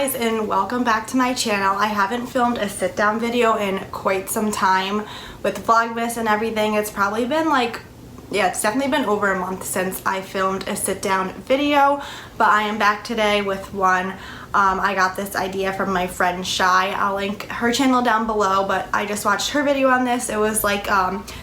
guys, and welcome back to my channel. I haven't filmed a sit down video in quite some time with Vlogmas and everything. It's probably been it's definitely been over a month since I filmed a sit down video, but I am back today with one. I got this idea from my friend Shy. I'll link her channel down below, but I just watched her video on this. It was like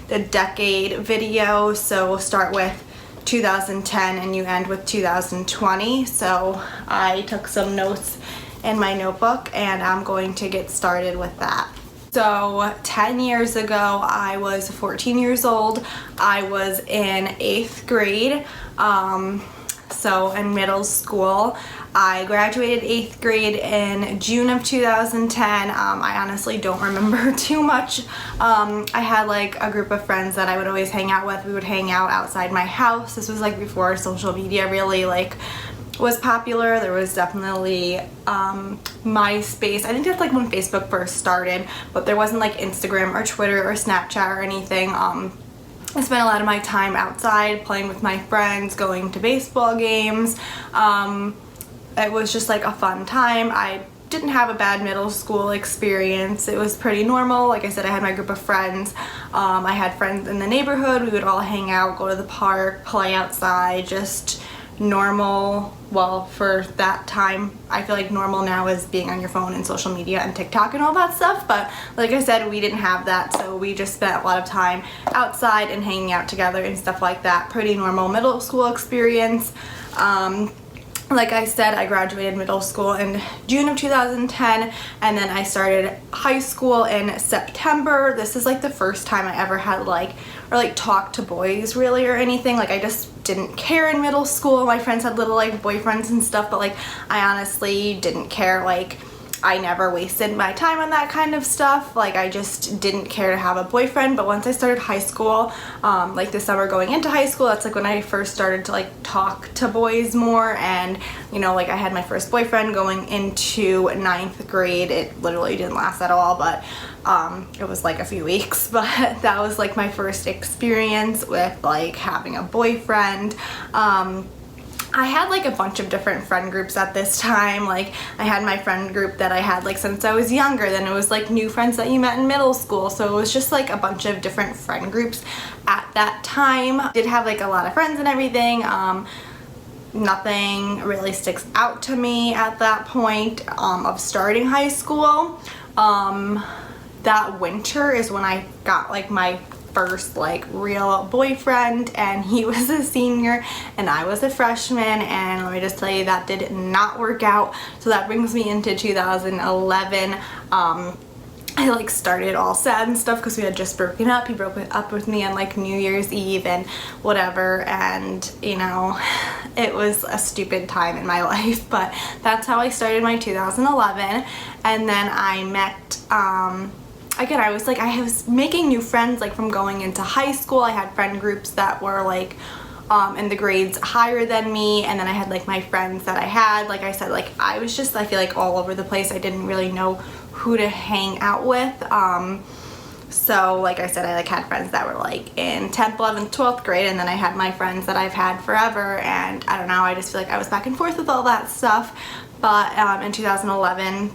the decade video, so we'll start with 2010 and you end with 2020. So I took some notes in my notebook and I'm going to get started with that. So 10 years ago, I was 14 years old. I was in 8th grade, so in middle school. I graduated 8th grade in June of 2010. I honestly don't remember too much. I had like a group of friends that I would always hang out with. We would hang out outside my house. This was like before social media really was popular. There was definitely MySpace. I think that's like when Facebook first started, but there wasn't like Instagram or Twitter or Snapchat or anything. I spent a lot of my time outside playing with my friends, going to baseball games. It was just like a fun time. I didn't have a bad middle school experience. It was pretty normal. Like I said, I had my group of friends. I had friends in the neighborhood. We would all hang out, go to the park, play outside, just normal. Well, for that time, I feel like normal now is being on your phone and social media and TikTok and all that stuff, but like I said, we didn't have that, so we just spent a lot of time outside and hanging out together and stuff like that. Pretty normal middle school experience. Like I said, I graduated middle school in June of 2010, and then I started high school in September. This is like the first time I ever had talked to boys really or anything. Like I just didn't care in middle school. My friends had little like boyfriends and stuff, but like I honestly didn't care. Like I never wasted my time on that kind of stuff. Like I just didn't care to have a boyfriend. But once I started high school, like the summer going into high school, that's like when I first started to like talk to boys more. And you know, like I had my first boyfriend going into 9th grade. It literally didn't last at all, but it was like a few weeks. But that was like my first experience with like having a boyfriend. I had like a bunch of different friend groups at this time. Like I had my friend group that I had like since I was younger. Then it was like new friends that you met in middle school. So it was just like a bunch of different friend groups at that time. I did have like a lot of friends and everything. Nothing really sticks out to me at that point of starting high school. That winter is when I got like my first like real boyfriend, and he was a senior and I was a freshman, and let me just tell you, that did not work out. So that brings me into 2011. I like started all sad and stuff because we had just broken up. He broke up with me on like New Year's Eve and whatever, and you know, it was a stupid time in my life, but that's how I started my 2011. And then I met again, I was making new friends like from going into high school. I had friend groups that were like in the grades higher than me, and then I had like my friends that I had. Like I said, like I was just, I feel like all over the place. I didn't really know who to hang out with. So like I said, I like had friends that were like in 10th, 11th, 12th grade, and then I had my friends that I've had forever, and I don't know, I just feel like I was back and forth with all that stuff. But in 2011,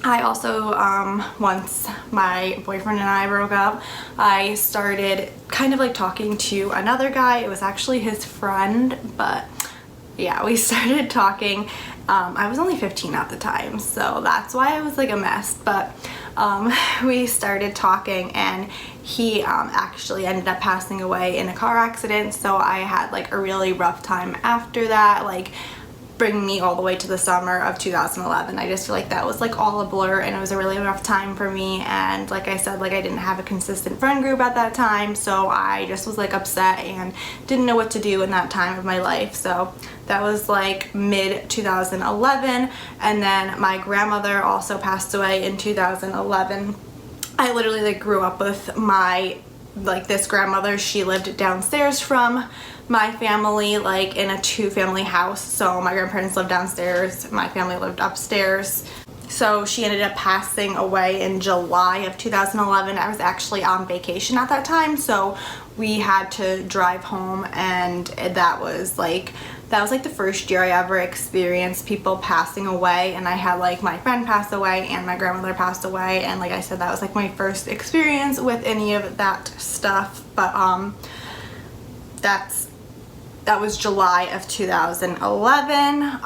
I also, once my boyfriend and I broke up, I started kind of like talking to another guy. It was actually his friend, but yeah, we started talking. I was only 15 at the time, so that's why I was like a mess, but we started talking, and he actually ended up passing away in a car accident. So I had like a really rough time after that, like bring me all the way to the summer of 2011. I just feel like that was like all a blur, and it was a really rough time for me. And like I said, like I didn't have a consistent friend group at that time, so I just was like upset and didn't know what to do in that time of my life. So that was like mid 2011, and then my grandmother also passed away in 2011. I literally like grew up with this grandmother. She lived downstairs from my family, like in a 2-family house. So my grandparents lived downstairs, my family lived upstairs. So she ended up passing away in July of 2011. I was actually on vacation at that time, so we had to drive home, and that was like the first year I ever experienced people passing away, and I had like my friend pass away and my grandmother passed away, and like I said, that was like my first experience with any of that stuff. But that was July of 2011.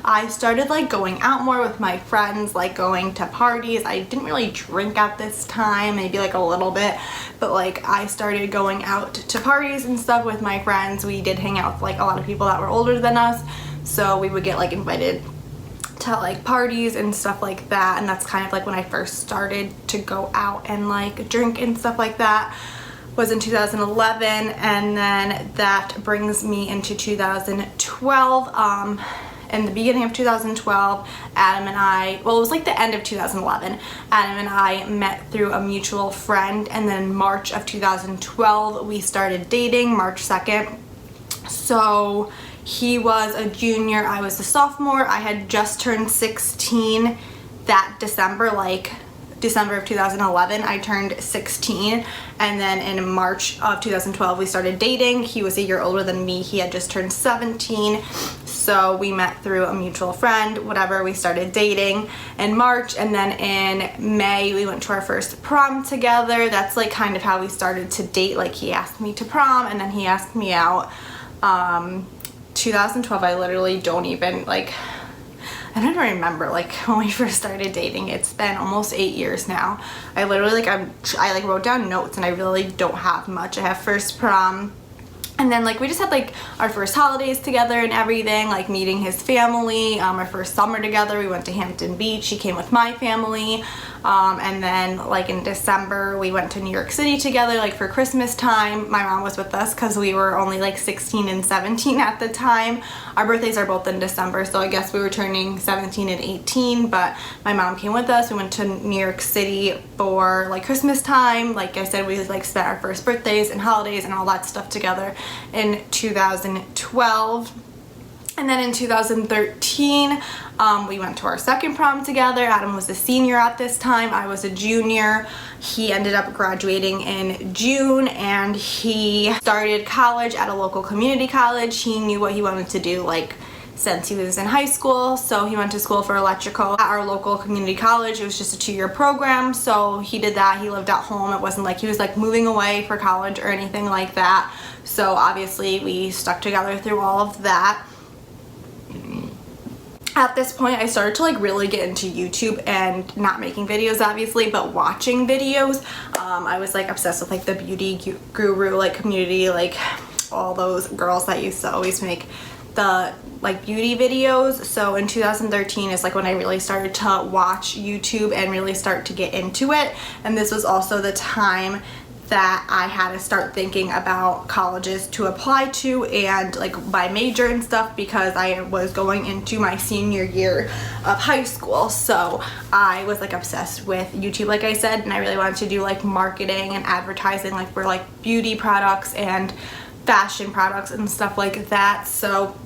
I started like going out more with my friends, like going to parties. I didn't really drink at this time, maybe like a little bit, but like I started going out to parties and stuff with my friends. We did hang out with like a lot of people that were older than us, so we would get like invited to like parties and stuff like that, and that's kind of like when I first started to go out and like drink and stuff like that, was in 2011. And then that brings me into 2012. In the beginning of 2012, Adam and I, well, it was like the end of 2011, Adam and I met through a mutual friend, and then March of 2012 we started dating, March 2nd. So he was a junior, I was a sophomore. I had just turned 16 that December, like December of 2011 I turned 16, and then in March of 2012 we started dating. He was a year older than me, he had just turned 17, so we met through a mutual friend, whatever. We started dating in March, and then in May we went to our first prom together. That's like kind of how we started to date. Like he asked me to prom and then he asked me out. 2012, I literally don't even like, I don't even remember like when we first started dating. It's been almost 8 years now. I literally like I like wrote down notes and I really don't have much. I have first prom, and then like we just had like our first holidays together and everything, like meeting his family. Our first summer together we went to Hampton Beach. He came with my family. And then like in December we went to New York City together, like for Christmas time. My mom was with us because we were only like 16 and 17 at the time. Our birthdays are both in December, so I guess we were turning 17 and 18, but my mom came with us. We went to New York City for like Christmas time. Like I said, we like spent our first birthdays and holidays and all that stuff together in 2012. And then in 2013, we went to our second prom together. Adam was a senior at this time. I was a junior. He ended up graduating in June, and he started college at a local community college. He knew what he wanted to do like since he was in high school, so he went to school for electrical at our local community college. It was just a 2-year program, so he did that. He lived at home. It wasn't like he was like moving away for college or anything like that. So obviously we stuck together through all of that. At this point, I started to like really get into YouTube, and not making videos obviously, but watching videos. I was like obsessed with like the beauty guru like community, like all those girls that used to always make the like beauty videos. So in 2013 is like when I really started to watch YouTube and really start to get into it. And this was also the time that I had to start thinking about colleges to apply to and like my major and stuff, because I was going into my senior year of high school. So I was like obsessed with YouTube, like I said, and I really wanted to do like marketing and advertising like for like beauty products and fashion products and stuff like that. So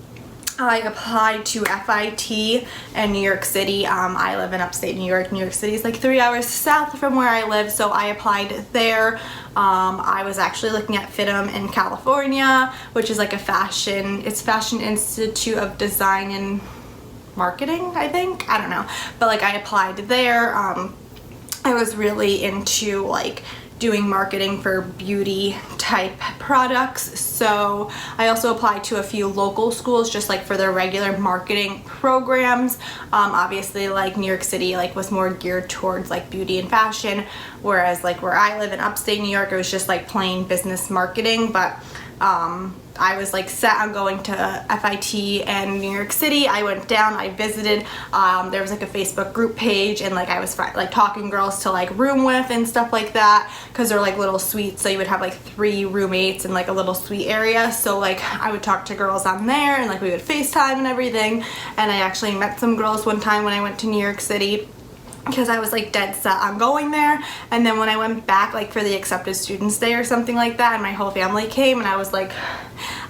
I applied to FIT in New York City. I live in upstate New York. New York City is like 3 hours south from where I live, so I applied there. I was actually looking at FITM in California, which is like it's Fashion Institute of Design and Marketing, I think. I don't know. But like I applied there. I was really into like doing marketing for beauty type products, so I also applied to a few local schools just like for their regular marketing programs. Obviously like New York City like was more geared towards like beauty and fashion, whereas like where I live in upstate New York, it was just like plain business marketing. But I was like set on going to FIT and New York City. I went down, I visited. There was like a Facebook group page, and like I was like talking girls to like room with and stuff like that, because they're like little suites, so you would have like 3 roommates in like a little suite area. So like I would talk to girls on there, and like we would FaceTime and everything. And I actually met some girls one time when I went to New York City, because I was like dead set on going there. And then when I went back like for the accepted students day or something like that, and my whole family came, and I was like,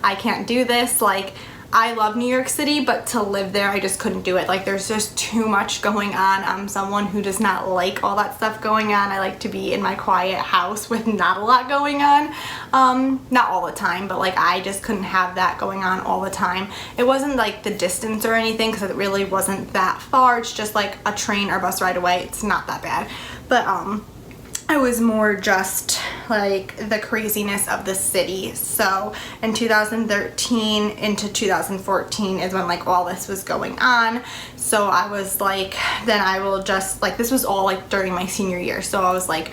I can't do this, like I love New York City, but to live there, I just couldn't do it. Like, there's just too much going on. I'm someone who does not like all that stuff going on. I like to be in my quiet house with not a lot going on. Not all the time, but like I just couldn't have that going on all the time. It wasn't like the distance or anything, because it really wasn't that far. It's just like a train or bus ride away. It's not that bad. But it was more just like the craziness of the city. So in 2013 into 2014 is when like all this was going on. So I was like, then I will just like, this was all like during my senior year. So I was like,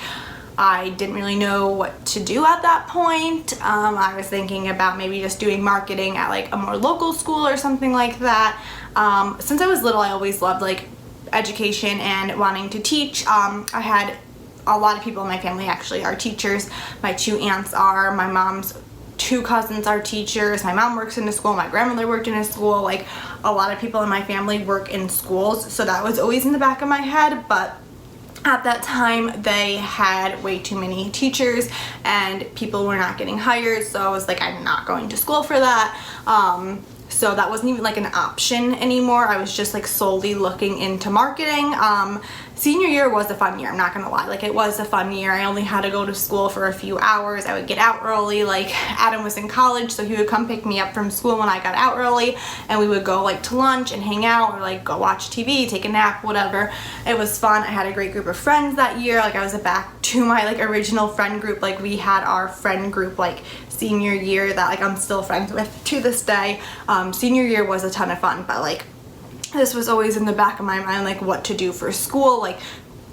I didn't really know what to do at that point. I was thinking about maybe just doing marketing at like a more local school or something like that. Since I was little, I always loved like education and wanting to teach. I had a lot of people in my family actually are teachers. My 2 aunts are, my mom's 2 cousins are teachers. My mom works in a school, my grandmother worked in a school. Like, a lot of people in my family work in schools, so that was always in the back of my head. But at that time, they had way too many teachers and people were not getting hired, so I was like, I'm not going to school for that. So that wasn't even like an option anymore. I was just like solely looking into marketing. Senior year was a fun year, I'm not gonna lie. Like, it was a fun year. I only had to go to school for a few hours. I would get out early. Like, Adam was in college, so he would come pick me up from school when I got out early, and we would go like to lunch and hang out, or like go watch TV, take a nap, whatever. It was fun. I had a great group of friends that year. Like, I was back to my like original friend group. Like, we had our friend group like senior year that like I'm still friends with to this day. Senior year was a ton of fun, but like this was always in the back of my mind, like what to do for school. Like,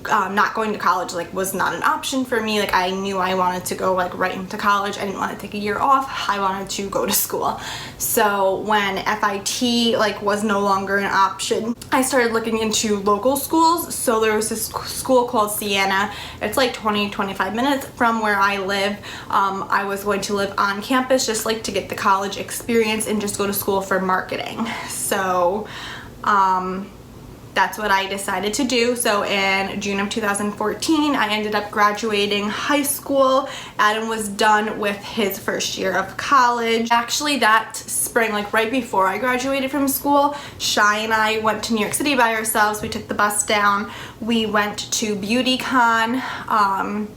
not going to college like was not an option for me. Like, I knew I wanted to go like right into college. I didn't want to take a year off. I wanted to go to school. So when FIT like was no longer an option, I started looking into local schools. So there was this school called Siena. It's like 20-25 minutes from where I live. I was going to live on campus just like to get the college experience and just go to school for marketing. So that's what I decided to do. So in June of 2014, I ended up graduating high school. Adam was done with his first year of college. Actually, that spring, like right before I graduated from school, Shy and I went to New York City by ourselves. We took the bus down. We went to BeautyCon.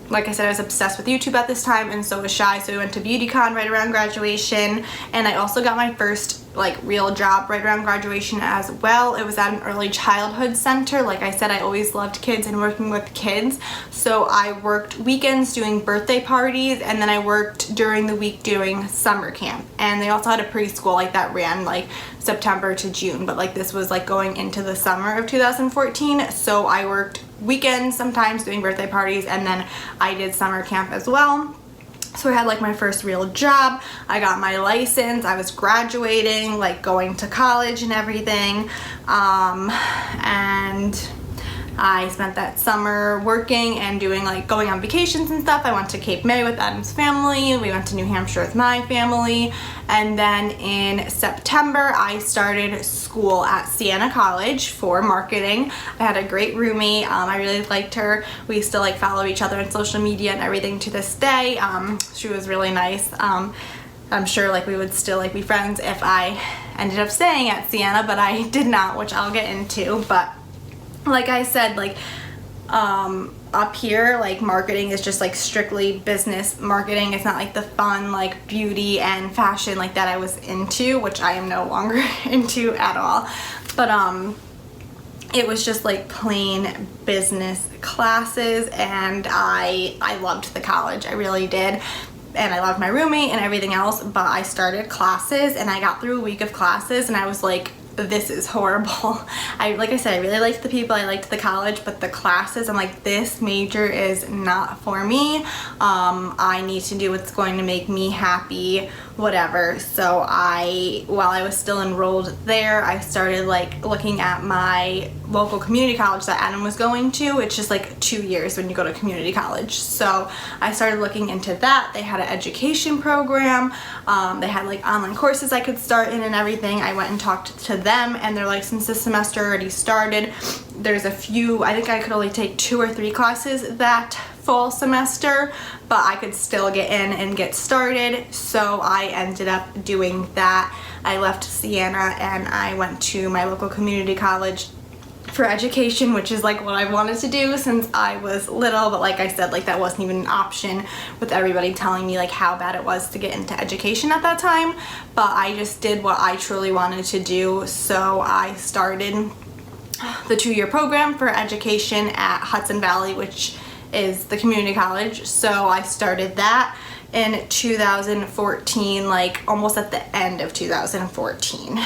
Like I said, I was obsessed with YouTube at this time, and so was Shy, so we went to BeautyCon right around graduation. And I also got my first like real job right around graduation as well. It was at an early childhood center. Like I said, I always loved kids and working with kids, so I worked weekends doing birthday parties, and then I worked during the week doing summer camp. And they also had a preschool like that ran like September to June, but like this was like going into the summer of 2014, so I worked weekends sometimes doing birthday parties, and then I did summer camp as well. So I had like my first real job. I got my license. I was graduating, like going to college and everything. And I spent that summer working and doing like going on vacations and stuff. I went to Cape May with Adam's family. We went to New Hampshire with my family. And then in September, I started school at Siena College for marketing. I had a great roommate. I really liked her. We still like follow each other on social media and everything to this day. She was really nice. I'm sure like we would still like be friends if I ended up staying at Siena, but I did not, which I'll get into. But like I said, like up here, like marketing is just like strictly business marketing. It's not like the fun like beauty and fashion like that I was into, which I am no longer into at all. But it was just like plain business classes, and I loved the college. I really did. And I loved my roommate and everything else, but I started classes and I got through a week of classes and I was like, this is horrible. Like I said, I really liked the people, I liked the college, but the classes, I'm like, this major is not for me. I need to do what's going to make me happy, whatever. So while I was still enrolled there, I started like looking at my local community college that Adam was going to. It's just like 2 years when you go to community college. So I started looking into that. They had an education program. They had like online courses I could start in and everything. I went and talked to them, and their license this semester already started. There's a few, I think I could only take 2 or 3 classes that fall semester, but I could still get in and get started, so I ended up doing that. I left Siena and I went to my local community college for education, which is like what I wanted to do since I was little, but like I said, like that wasn't even an option with everybody telling me like how bad it was to get into education at that time. But I just did what I truly wanted to do, so I started the 2-year program for education at Hudson Valley, which is the community college. So I started that in 2014, like almost at the end of 2014.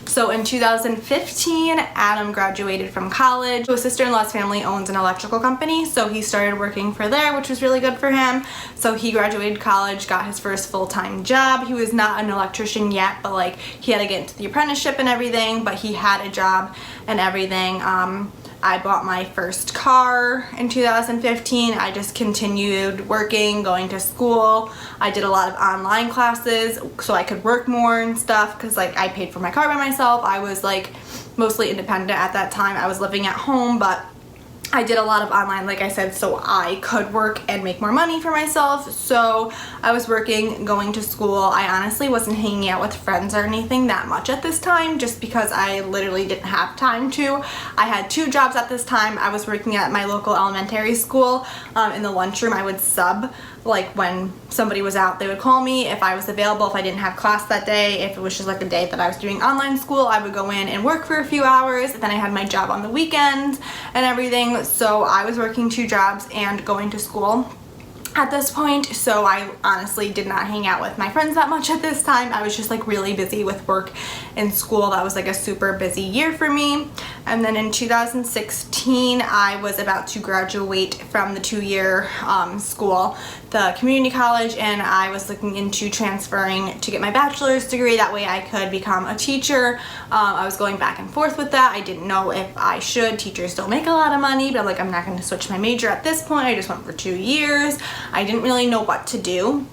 So in 2015, Adam graduated from college. His sister-in-law's family owns an electrical company, so he started working for there, which was really good for him. So he graduated college, got his first full-time job. He was not an electrician yet, but like he had to get into the apprenticeship and everything, but he had a job and everything. I bought my first car in 2015. I just continued working, going to school. I did a lot of online classes so I could work more and stuff, because like I paid for my car by myself. I was like mostly independent at that time. I was living at home, but I did a lot of online, like I said, so I could work and make more money for myself. So I was working, going to school. I honestly wasn't hanging out with friends or anything that much at this time, just because I literally didn't have time to. I had 2 jobs at this time. I was working at my local elementary school. In the lunchroom, I would sub. Like when somebody was out, they would call me if I was available, if I didn't have class that day. If it was just like a day that I was doing online school, I would go in and work for a few hours. Then I had my job on the weekends and everything. So I was working 2 jobs and going to school at this point, so I honestly did not hang out with my friends that much at this time. I was just like really busy with work and school. That was like a super busy year for me. And then in 2016, I was about to graduate from the 2-year school, the community college, and I was looking into transferring to get my bachelor's degree. That way I could become a teacher. I was going back and forth with that. I didn't know if I should. Teachers don't make a lot of money, but I'm not going to switch my major at this point. I just went for 2 years. I didn't really know what to do.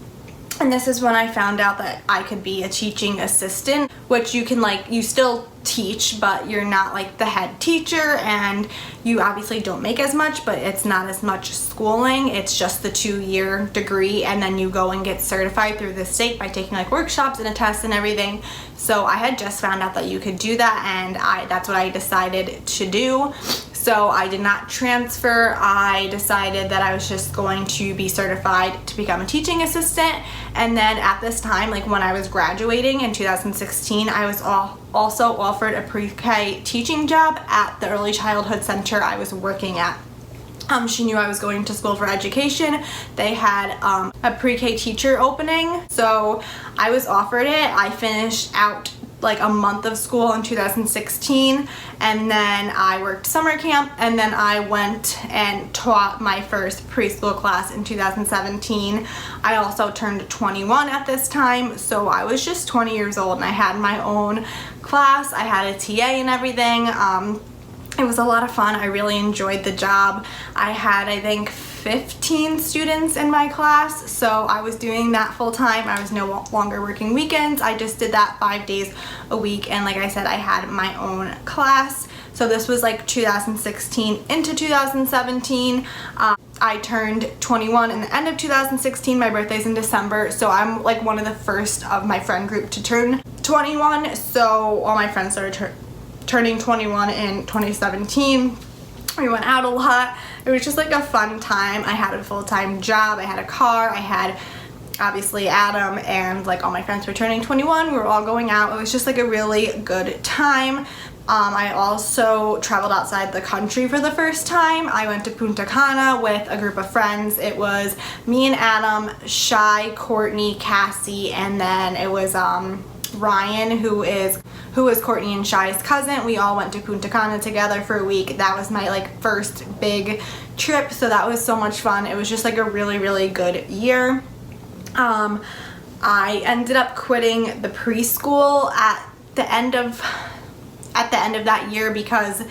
And this is when I found out that I could be a teaching assistant, which you can like, you still teach, but you're not like the head teacher, and you obviously don't make as much, but it's not as much schooling. It's just the 2-year degree, and then you go and get certified through the state by taking like workshops and a test and everything. So I had just found out that you could do that, and that's what I decided to do. So I did not transfer. I decided that I was just going to be certified to become a teaching assistant. And then at this time, like when I was graduating in 2016, I was also offered a pre-K teaching job at the early childhood center I was working at. She knew I was going to school for education. They had a pre-K teacher opening, so I was offered it. I finished out like a month of school in 2016, and then I worked summer camp, and then I went and taught my first preschool class in 2017. I also turned 21 at this time, so I was just 20 years old and I had my own class. I had a TA and everything. It was a lot of fun. I really enjoyed the job. I had, I think, 15 students in my class, so I was doing that full time. I was no longer working weekends. I just did that 5 days a week, and like I said, I had my own class. So this was like 2016 into 2017. I turned 21 in the end of 2016. My birthday's in December, so I'm like one of the first of my friend group to turn 21. So all my friends started turning 21 in 2017. We went out a lot. It was just like a fun time. I had a full-time job. I had a car. I had obviously Adam, and like all my friends were turning 21. We were all going out. It was just like a really good time. I also traveled outside the country for the first time. I went to Punta Cana with a group of friends. It was me and Adam, Shy, Courtney, Cassie, and then it was Ryan, who is Courtney and Shy's cousin. We all went to Punta Cana together for a week. That was my like first big trip, so that was so much fun. It was just like a really, really good year. I ended up quitting the preschool at the end of that year because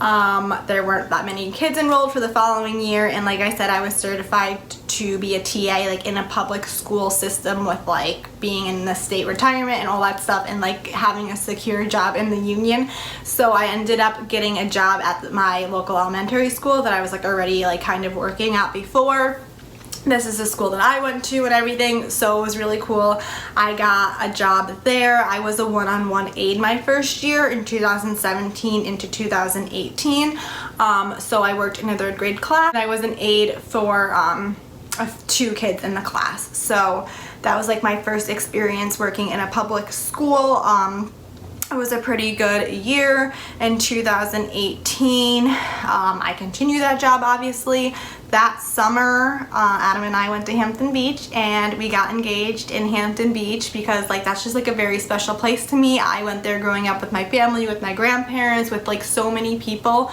There weren't that many kids enrolled for the following year, and like I said, I was certified to be a TA like in a public school system with like being in the state retirement and all that stuff, and like having a secure job in the union. So I ended up getting a job at my local elementary school that I was like already like kind of working at before. This is the school that I went to and everything, so it was really cool. I got a job there. I was a one-on-one aide my first year in 2017 into 2018. So I worked in a 3rd grade class. I was an aide for 2 kids in the class. So that was like my first experience working in a public school. It was a pretty good year. In 2018, I continued that job, obviously. That summer, Adam and I went to Hampton Beach, and we got engaged in Hampton Beach because like that's just like a very special place to me. I went there growing up with my family, with my grandparents, with like so many people.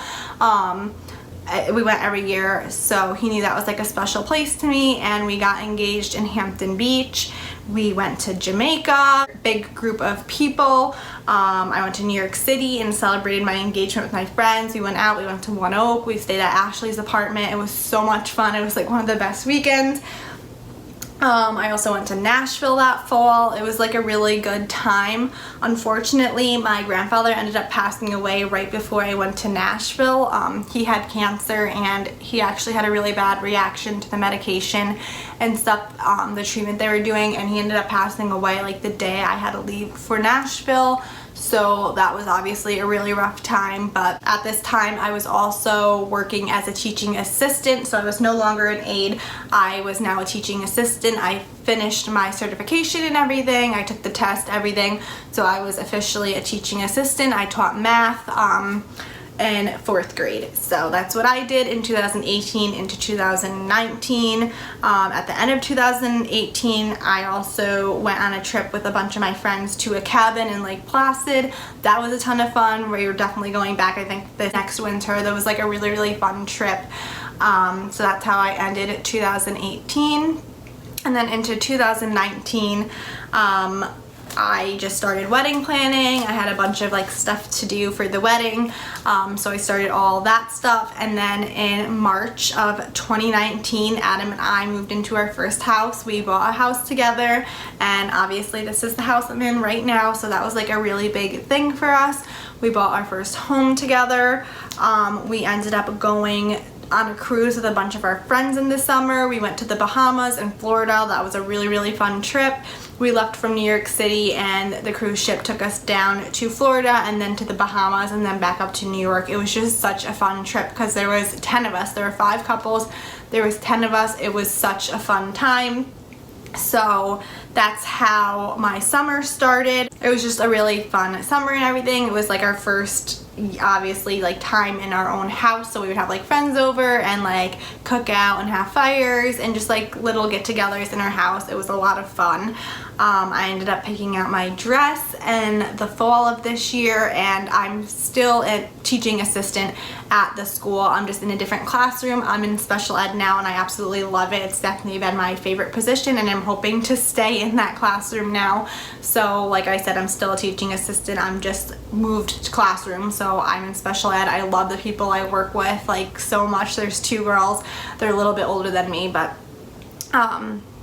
We went every year, so he knew that was like a special place to me, and we got engaged in Hampton Beach. We went to Jamaica, big group of people. I went to New York City and celebrated my engagement with my friends. We went out, we went to One Oak, we stayed at Ashley's apartment. It was so much fun. It was like one of the best weekends. I also went to Nashville that fall. It was like a really good time. Unfortunately, my grandfather ended up passing away right before I went to Nashville. He had cancer, and he actually had a really bad reaction to the medication and stuff, the treatment they were doing, and he ended up passing away like the day I had to leave for Nashville. So that was obviously a really rough time, but at this time I was also working as a teaching assistant, so I was no longer an aide. I was now a teaching assistant. I finished my certification and everything. I took the test, everything. So I was officially a teaching assistant. I taught math in 4th grade. So that's what I did in 2018 into 2019. At the end of 2018, I also went on a trip with a bunch of my friends to a cabin in Lake Placid. That was a ton of fun. We were definitely going back, I think, the next winter. That was like a really, really fun trip. So that's how I ended 2018. And then into 2019, I just started wedding planning. I had a bunch of like stuff to do for the wedding, so I started all that stuff. And then in March of 2019, Adam and I moved into our first house. We bought a house together, and obviously this is the house I'm in right now, so that was like a really big thing for us. We bought our first home together. We ended up going on a cruise with a bunch of our friends in the summer. We went to the Bahamas and Florida. That was a really, really fun trip. We left from New York City, and the cruise ship took us down to Florida and then to the Bahamas and then back up to New York. It was just such a fun trip because there was 10 of us. There were 5 couples. There was 10 of us. It was such a fun time. So that's how my summer started. It was just a really fun summer and everything. It was like our first, obviously, like time in our own house, so we would have like friends over and like cook out and have fires and just like little get-togethers in our house. It was a lot of fun. I ended up picking out my dress in the fall of this year, and I'm still a teaching assistant at the school. I'm just in a different classroom. I'm in special ed now, and I absolutely love it. It's definitely been my favorite position, and I'm hoping to stay in that classroom now. So like I said, I'm still a teaching assistant. I'm just moved to classroom, so I'm in special ed. I love the people I work with like so much. There's 2 girls. They're a little bit older than me, but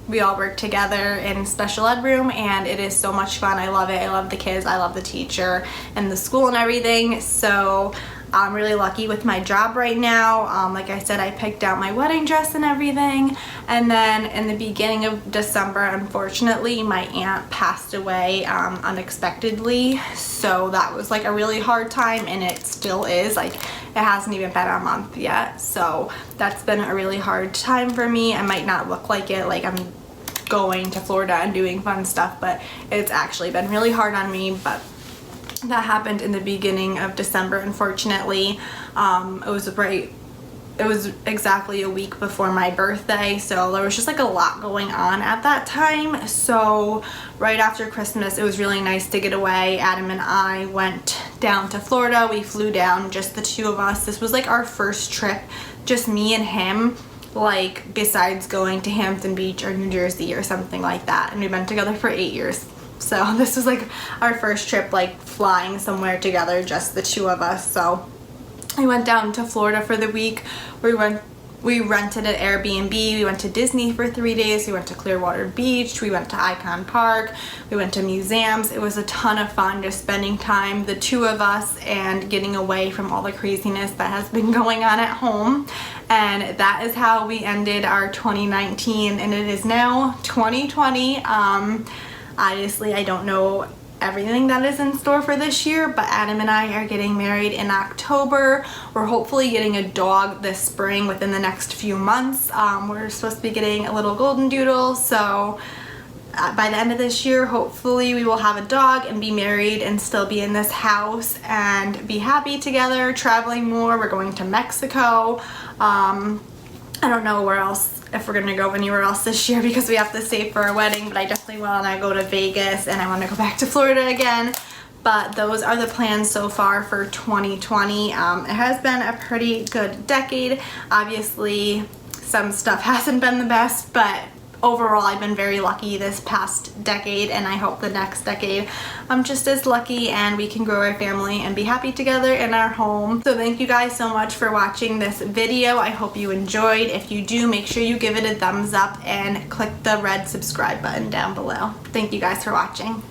we all work together in special ed room, and it is so much fun. I love it. I love the kids. I love the teacher and the school and everything. So I'm really lucky with my job right now. Like I said, I picked out my wedding dress and everything. And then in the beginning of December, unfortunately, my aunt passed away unexpectedly. So that was like a really hard time, and it still is. Like, it hasn't even been a month yet. So that's been a really hard time for me. I might not look like it, like I'm going to Florida and doing fun stuff, but it's actually been really hard on me. But that happened in the beginning of December, unfortunately. It was exactly a week before my birthday, so there was just like a lot going on at that time. So right after Christmas, it was really nice to get away. Adam and I went down to Florida. We flew down, just the 2 of us. This was like our first trip, just me and him, like besides going to Hampton Beach or New Jersey or something like that. And we've been together for 8 years. So this was like our first trip, like flying somewhere together, just the 2 of us. So we went down to Florida for the week. We rented an Airbnb. We went to Disney for 3 days. We went to Clearwater Beach. We went to Icon Park. We went to museums. It was a ton of fun just spending time, the two of us, and getting away from all the craziness that has been going on at home. And that is how we ended our 2019, and it is now 2020. Obviously, I don't know everything that is in store for this year, but Adam and I are getting married in October. We're hopefully getting a dog this spring within the next few months. We're supposed to be getting a little golden doodle, so by the end of this year, hopefully we will have a dog and be married and still be in this house and be happy together, traveling more. We're going to Mexico. I don't know where else, if we're gonna go anywhere else this year because we have to save for our wedding, but I definitely want to go to Vegas and I want to go back to Florida again. But those are the plans so far for 2020. It has been a pretty good decade. Obviously, some stuff hasn't been the best, but overall I've been very lucky this past decade, and I hope the next decade I'm just as lucky and we can grow our family and be happy together in our home. So thank you guys so much for watching this video. I hope you enjoyed. If you do, make sure you give it a thumbs up and click the red subscribe button down below. Thank you guys for watching.